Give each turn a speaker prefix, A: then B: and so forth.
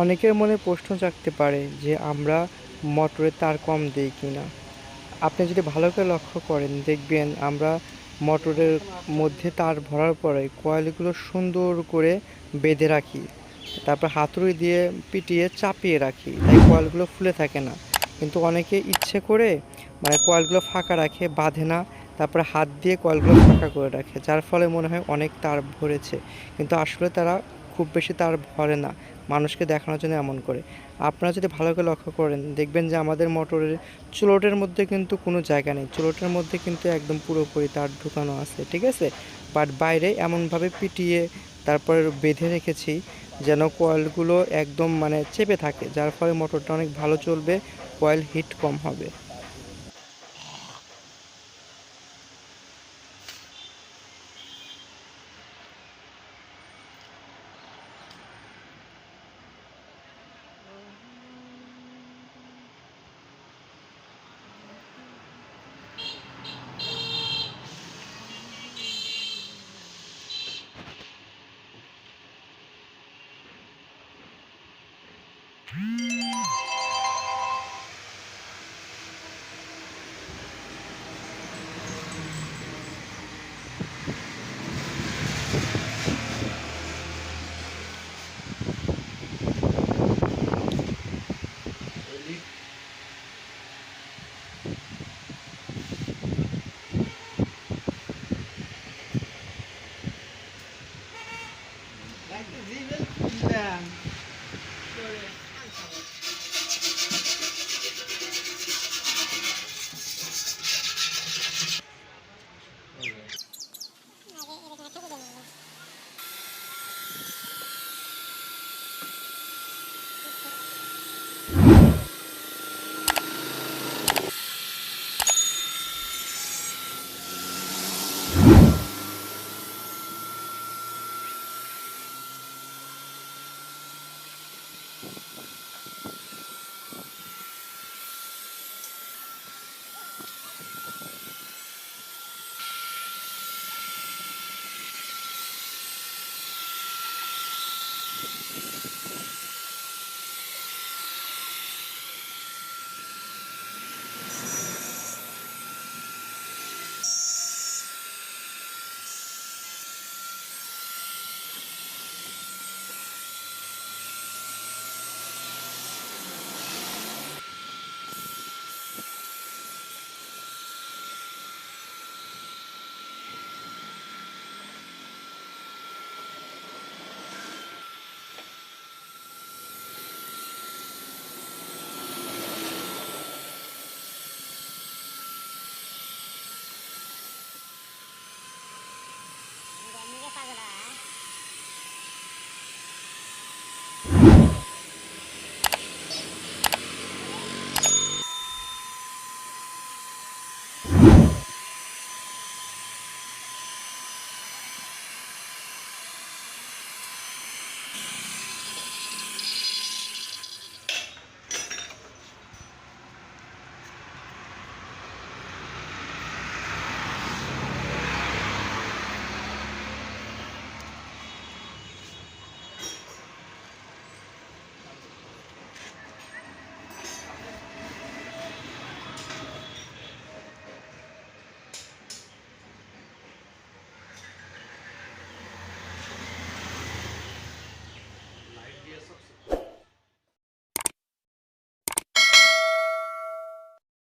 A: অনেকের মনে প্রশ্ন জাগতে পারে যে আমরা মোটরে তার কম দিই কিনা। আপনি যদি ভালো করে লক্ষ্য করেন দেখবেন আমরা মোটরের মধ্যে তার ভরার পরে কয়েলগুলো সুন্দর করে বেঁধে রাখি, তারপর হাতুড়ি দিয়ে পিটিয়ে চাপিয়ে রাখি, তাই কয়েলগুলো ফুলে থাকে না। কিন্তু অনেকে ইচ্ছে করে মানে কয়েলগুলো ফাঁকা রাখে, বাঁধে না, তারপরে হাত দিয়ে কয়েলগুলো ফাঁকা করে রাখে, যার ফলে মনে হয় অনেক তার ভরেছে, কিন্তু আসলে তারা খুব বেশি তার ভরে না, মানুষকে দেখানোর জন্য এমন করে। আপনারা যদি ভালো করে লক্ষ্য করেন দেখবেন যে আমাদের মোটরের চুলোটের মধ্যে কিন্তু কোনো জায়গা নেই, চুলোটের মধ্যে কিন্তু একদম পুরোপুরি তার ঢুকানো আছে, ঠিক আছে। বাট বাইরে এমনভাবে পিটিয়ে তারপরে বেঁধে রেখেছি যেন কয়েলগুলো একদম মানে চেপে থাকে, যার ফলে মোটরটা অনেক ভালো চলবে, কয়েল হিট কম হবে।